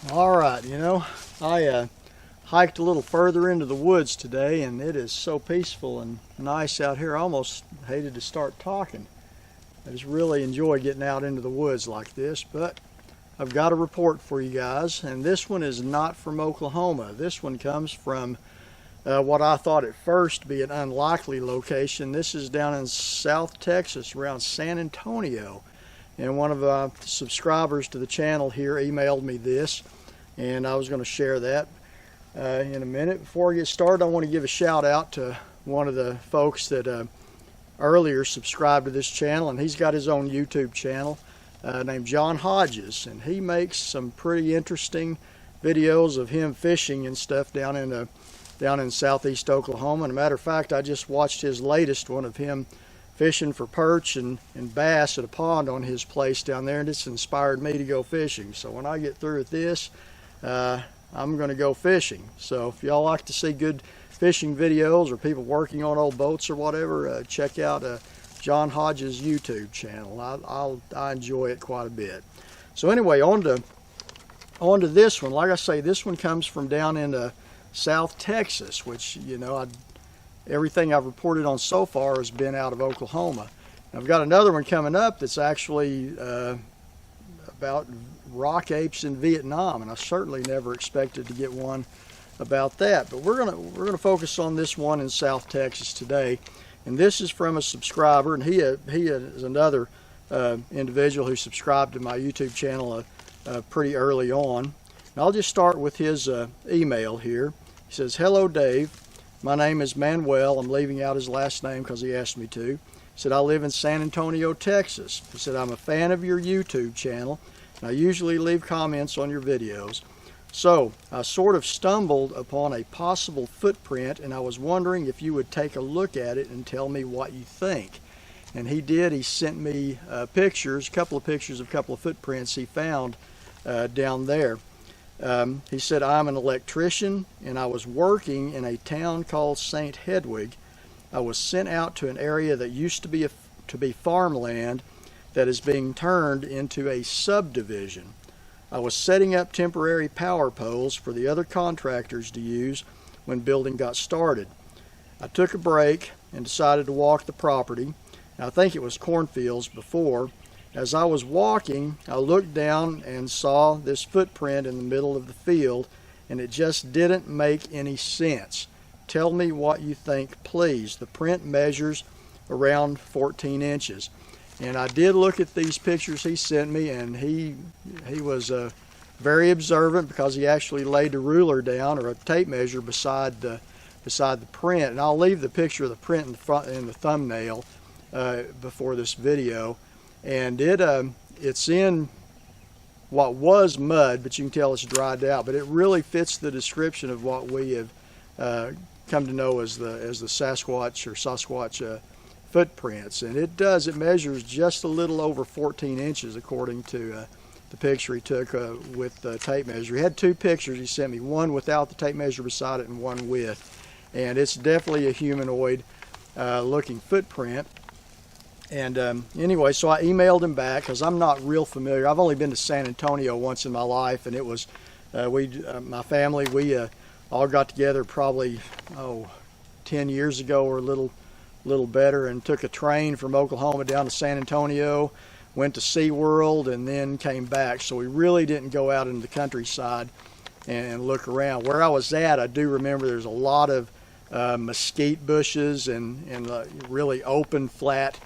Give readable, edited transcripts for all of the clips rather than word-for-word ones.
All right, I hiked a little further into the woods today, and it is so peaceful and nice out here. I almost hated to start talking. I just really enjoy getting out into the woods like this, but I've got a report for you guys, and this one is not from Oklahoma. This one comes from what I thought at first to be an unlikely location. This is down in South Texas, around San Antonio. And one of the subscribers to the channel here emailed me this, and I was going to share that in a minute. Before I get started, I want to give a shout out to one of the folks that earlier subscribed to this channel, and he's got his own YouTube channel named John Hodges, and he makes some pretty interesting videos of him fishing and stuff down in southeast Oklahoma. And a matter of fact, I just watched his latest one of him fishing for perch and bass at a pond on his place down there, and it's inspired me to go fishing. So when I get through with this, I'm going to go fishing. So if y'all like to see good fishing videos or people working on old boats or whatever, check out John Hodges' YouTube channel. I enjoy it quite a bit. So anyway, on to this one. Like I say, this one comes from down in South Texas, which, everything I've reported on so far has been out of Oklahoma. I've got another one coming up that's actually about rock apes in Vietnam, and I certainly never expected to get one about that. But we're gonna focus on this one in South Texas today, and this is from a subscriber, and he is another individual who subscribed to my YouTube channel pretty early on. And I'll just start with his email here. He says, "Hello, Dave. My name is Manuel." I'm leaving out his last name because he asked me to. He said, "I live in San Antonio, Texas." He said, "I'm a fan of your YouTube channel, and I usually leave comments on your videos. So I sort of stumbled upon a possible footprint, and I was wondering if you would take a look at it and tell me what you think." And he did. He sent me pictures, a couple of pictures of a couple of footprints he found down there. He said, "I'm an electrician, and I was working in a town called St. Hedwig. I was sent out to an area that used to be farmland that is being turned into a subdivision. I was setting up temporary power poles for the other contractors to use when building got started. I took a break and decided to walk the property. I think it was cornfields before. As I was walking, I looked down and saw this footprint in the middle of the field, and it just didn't make any sense. Tell me what you think, please. The print measures around 14 inches. And I did look at these pictures he sent me, and he was very observant, because he actually laid the ruler down, or a tape measure, beside the print. And I'll leave the picture of the print in the thumbnail before this video. And it's in what was mud, but you can tell it's dried out. But it really fits the description of what we have come to know as the Sasquatch footprints. And it measures just a little over 14 inches according to the picture he took with the tape measure. He had two pictures he sent me, one without the tape measure beside it and one with. And it's definitely a humanoid looking footprint. And anyway, so I emailed him back, because I'm not real familiar. I've only been to San Antonio once in my life, and it was my family, we all got together probably 10 years ago, or a little better, and took a train from Oklahoma down to San Antonio, went to SeaWorld, and then came back. So we really didn't go out into the countryside and look around. Where I was at, I do remember there's a lot of mesquite bushes and really open, flat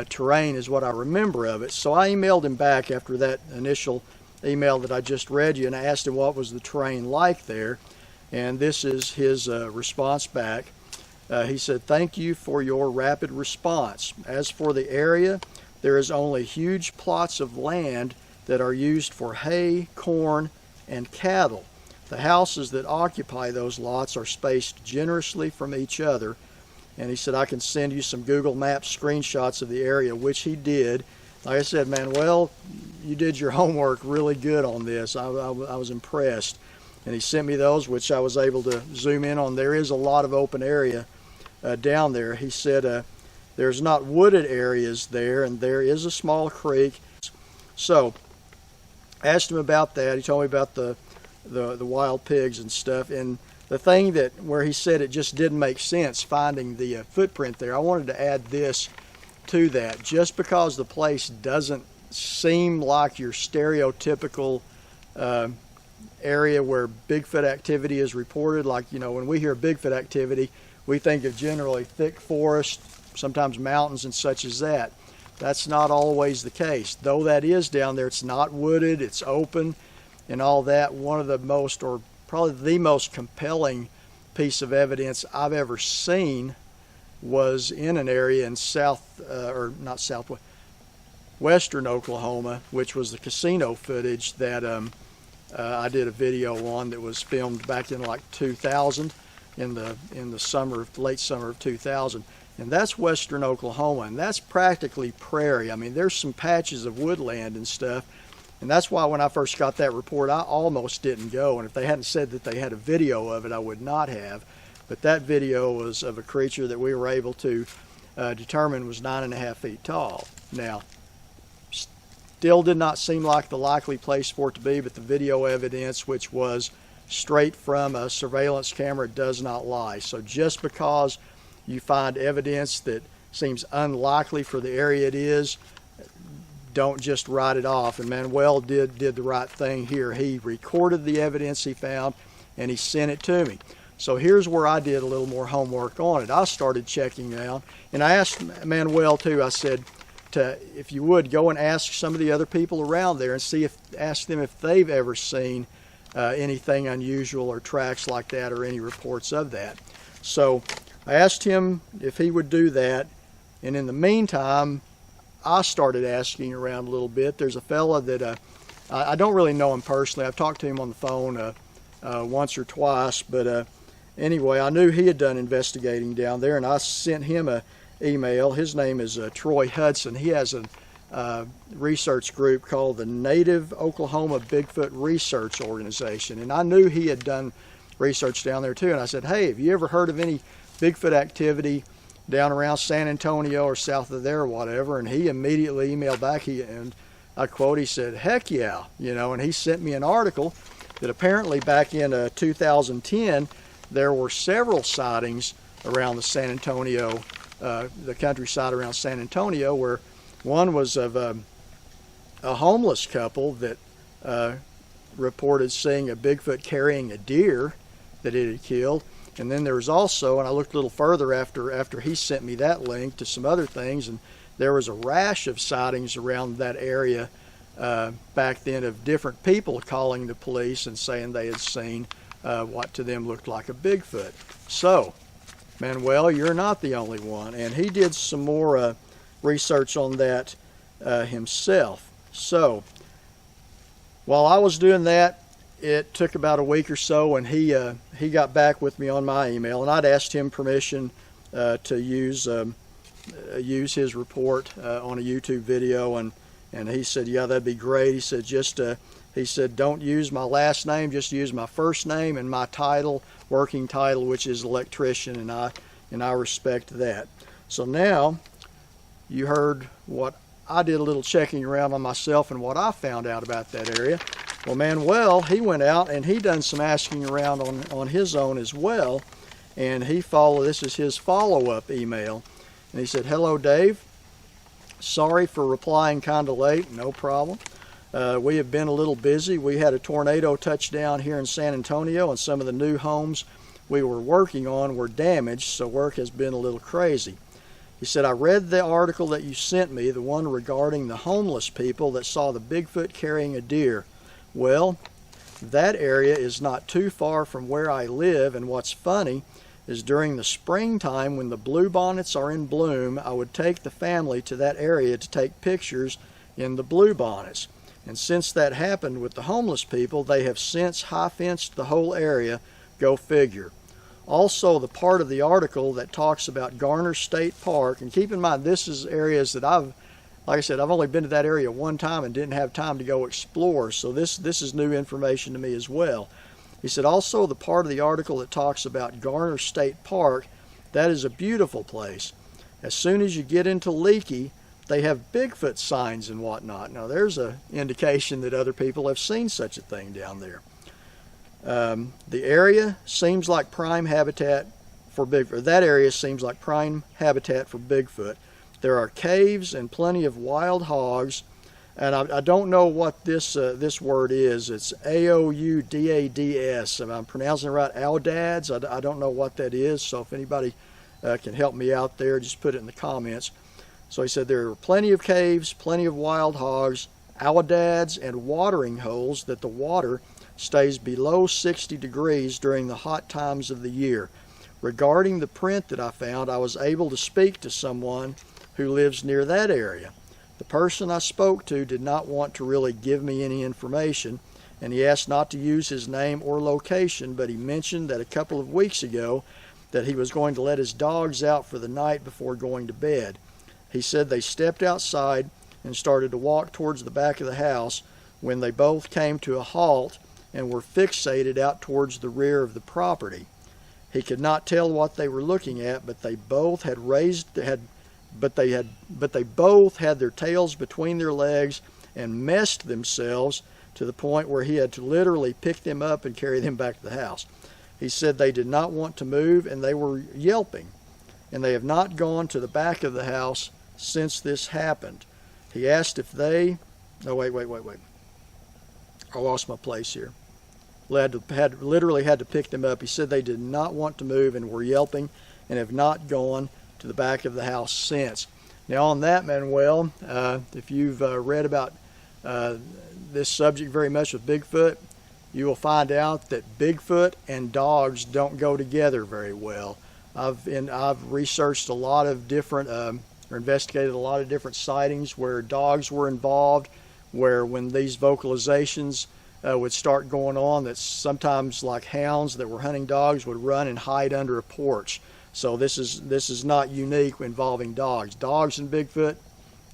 terrain is what I remember of it. So I emailed him back after that initial email that I just read you, and I asked him what was the terrain like there, and this is his response back. He said, "Thank you for your rapid response. As for the area, there is only huge plots of land that are used for hay, corn, and cattle. The houses that occupy those lots are spaced generously from each other." And he said, "I can send you some Google Maps screenshots of the area," which he did. Like I said, Manuel, you did your homework really good on this. I was impressed. And he sent me those, which I was able to zoom in on. There is a lot of open area down there. He said there's not wooded areas there, and there is a small creek. So asked him about that. He told me about the the wild pigs and stuff. And the thing that where he said it just didn't make sense finding the footprint there, I wanted to add this to that. Just because the place doesn't seem like your stereotypical area where Bigfoot activity is reported, like, you know, when we hear Bigfoot activity, we think of generally thick forest, sometimes mountains and such as that. That's not always the case. Though that is down there, it's not wooded, it's open and all that. One of the most, or probably the most compelling piece of evidence I've ever seen was in an area in western Oklahoma, which was the casino footage that I did a video on that was filmed back in like 2000, in the summer, late summer of 2000. And that's western Oklahoma, and that's practically prairie. I mean, there's some patches of woodland and stuff, and that's why when I first got that report, I almost didn't go. And if they hadn't said that they had a video of it, I would not have. But that video was of a creature that we were able to determine was 9.5 feet tall. Now, still did not seem like the likely place for it to be, but the video evidence, which was straight from a surveillance camera, does not lie. So just because you find evidence that seems unlikely for the area it is, don't just write it off. And Manuel did the right thing here. He recorded the evidence he found and he sent it to me. So here's where I did a little more homework on it. I started checking out, and I asked Manuel too. I said, if you would, go and ask some of the other people around there and ask them if they've ever seen anything unusual or tracks like that or any reports of that. So I asked him if he would do that, and in the meantime, I started asking around a little bit. There's a fella that I don't really know him personally. I've talked to him on the phone once or twice, but anyway, I knew he had done investigating down there, and I sent him an email. His name is Troy Hudson. He has a research group called the Native Oklahoma Bigfoot Research Organization, and I knew he had done research down there too. And I said, hey, have you ever heard of any Bigfoot activity down around San Antonio or south of there or whatever? And he immediately emailed back, and I quote, he said, heck yeah, you know. And he sent me an article that apparently back in 2010 there were several sightings around the San Antonio, the countryside around San Antonio, where one was of a homeless couple that reported seeing a Bigfoot carrying a deer that it had killed. And then there was also, and I looked a little further after he sent me that link to some other things, and there was a rash of sightings around that area back then of different people calling the police and saying they had seen what to them looked like a Bigfoot. So, Manuel, you're not the only one. And he did some more research on that himself. So, while I was doing that, it took about a week or so, and he got back with me on my email, and I'd asked him permission to use his report on a YouTube video, and he said, yeah, that'd be great. He said, don't use my last name, just use my first name and my title, working title, which is electrician, and I respect that. So now you heard what I did, a little checking around on myself and what I found out about that area. Well, Manuel, he went out and he done some asking around on his own as well, and this is his follow-up email, and he said, hello Dave, sorry for replying kind of late. No problem. We have been a little busy. We had a tornado touchdown here in San Antonio, and some of the new homes we were working on were damaged, so work has been a little crazy. He said, I read the article that you sent me, the one regarding the homeless people that saw the Bigfoot carrying a deer. Well, that area is not too far from where I live, and what's funny is during the springtime when the bluebonnets are in bloom, I would take the family to that area to take pictures in the bluebonnets. And since that happened with the homeless people, they have since high-fenced the whole area. Go figure. Also, the part of the article that talks about Garner State Park, and keep in mind this is areas that like I said, I've only been to that area one time and didn't have time to go explore, so this is new information to me as well. He said also the part of the article that talks about Garner State Park, that is a beautiful place. As soon as you get into Leakey, they have Bigfoot signs and whatnot. Now there's an indication that other people have seen such a thing down there. The area seems like prime habitat for Bigfoot. That area seems like prime habitat for Bigfoot. There are caves and plenty of wild hogs, and I don't know what this word is. It's Aoudads. If I'm pronouncing it right, Audads. I don't know what that is. So if anybody can help me out there, just put it in the comments. So he said there are plenty of caves, plenty of wild hogs, Audads, and watering holes that the water stays below 60 degrees during the hot times of the year. Regarding the print that I found, I was able to speak to someone who lives near that area. The person I spoke to did not want to really give me any information, and he asked not to use his name or location, but he mentioned that a couple of weeks ago that he was going to let his dogs out for the night before going to bed. He said they stepped outside and started to walk towards the back of the house when they both came to a halt and were fixated out towards the rear of the property. He could not tell what they were looking at, but they both had both had their tails between their legs and messed themselves to the point where he had to literally pick them up and carry them back to the house. He said they did not want to move and they were yelping, and they have not gone to the back of the house since this happened. He asked if they... Oh, wait. I lost my place here. Literally had to pick them up. He said they did not want to move and were yelping and have not gone to the back of the house since. Now on that, Manuel, if you've read about this subject very much with Bigfoot, you will find out that Bigfoot and dogs don't go together very well. I've researched a lot of different, or investigated a lot of different sightings where dogs were involved, where when these vocalizations would start going on, that sometimes like hounds that were hunting dogs would run and hide under a porch. So this is not unique involving dogs. Dogs and Bigfoot,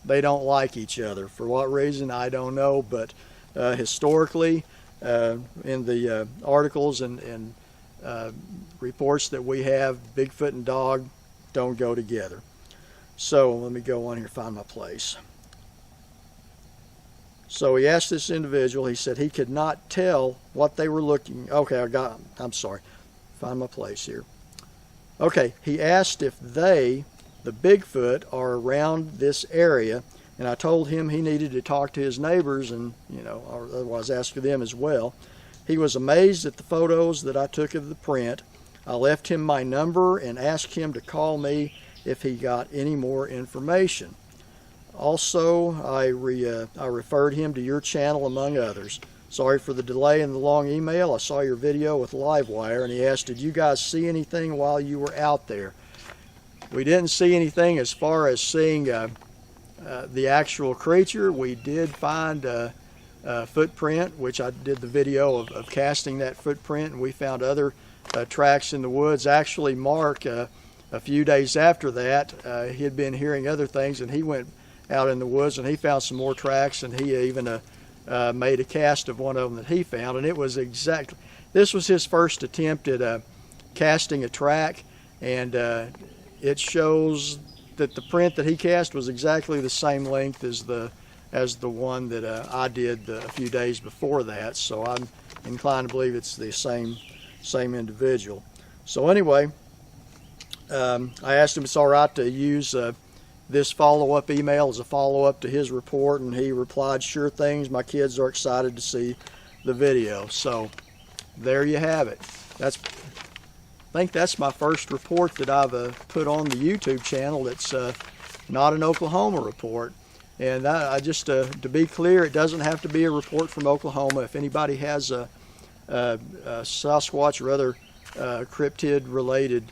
they don't like each other. For what reason, I don't know, but historically, in the articles and reports that we have, Bigfoot and dog don't go together. So let me go on here and find my place. So he asked this individual, he said he could not tell what they were looking. Okay, I'm sorry. Find my place here. Okay, he asked if they, the Bigfoot, are around this area, and I told him he needed to talk to his neighbors and, or otherwise ask for them as well. He was amazed at the photos that I took of the print. I left him my number and asked him to call me if he got any more information. Also, I referred him to your channel among others. Sorry for the delay in the long email. I saw your video with Livewire, and he asked, did you guys see anything while you were out there? We didn't see anything as far as seeing the actual creature. We did find a footprint, which I did the video of casting that footprint, and we found other tracks in the woods. Actually, Mark, a few days after that, he had been hearing other things, and he went out in the woods and he found some more tracks, and he even made a cast of one of them that he found, and it was this was his first attempt at casting a track, and it shows that the print that he cast was exactly the same length as the one that I did a few days before that. So I'm inclined to believe it's the same individual. So anyway, I asked him if it's all right to use this follow-up email as a follow-up to his report, and he replied, sure things, my kids are excited to see the video. So there you have it. I think that's my first report that I've put on the YouTube channel that's not an Oklahoma report. And just to be clear, it doesn't have to be a report from Oklahoma. If anybody has a Sasquatch or other cryptid-related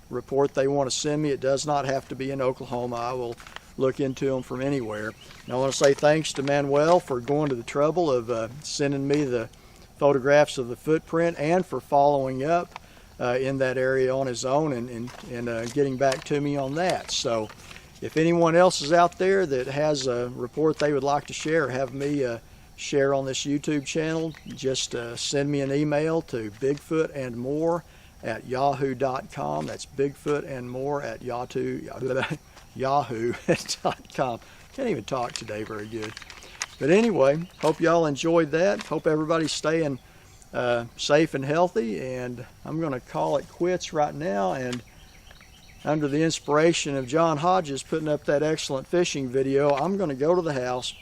report they want to send me, it does not have to be in Oklahoma. I will look into them from anywhere. And I want to say thanks to Manuel for going to the trouble of sending me the photographs of the footprint, and for following up in that area on his own and getting back to me on that. So if anyone else is out there that has a report they would like to share or have me share on this YouTube channel, just send me an email to bigfootandmore@yahoo.com. That's bigfootandmore@yahoo.com. Can't even talk today very good. But anyway, hope y'all enjoyed that. Hope everybody's staying safe and healthy, and I'm going to call it quits right now. And under the inspiration of John Hodges putting up that excellent fishing video, I'm going to go to the house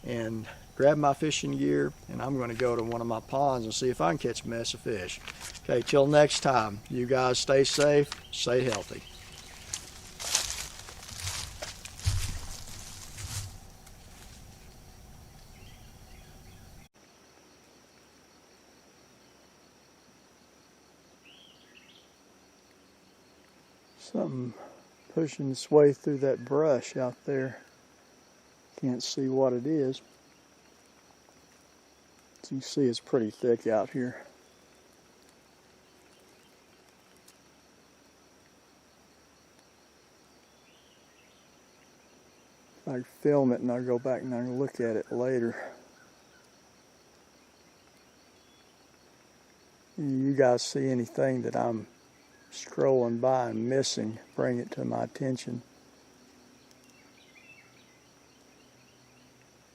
and grab my fishing gear, and I'm going to go to one of my ponds and see if I can catch a mess of fish. Okay, till next time, you guys stay safe, stay healthy. Something pushing its way through that brush out there. Can't see what it is. As you see, it's pretty thick out here. I film it and I'll go back and I'll look at it later. You guys see anything that I'm strolling by and missing, bring it to my attention.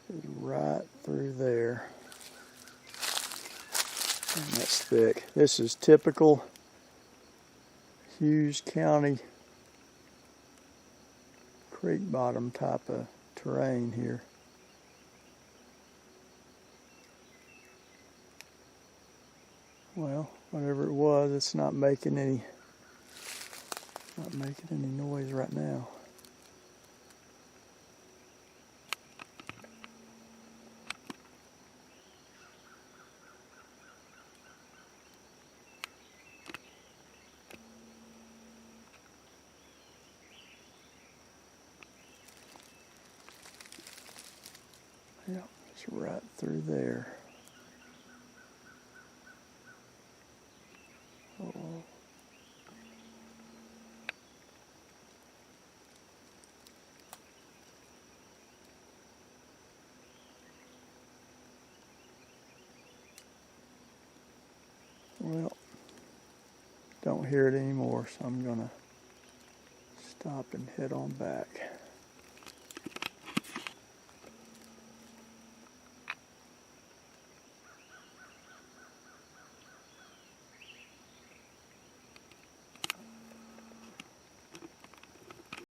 It's right through there. And that's thick. This is typical Hughes County creek bottom type of terrain here. Well, whatever it was, it's not making any noise right now. Yeah, it's right through there. Oh. Well, don't hear it anymore, so I'm gonna stop and head on back.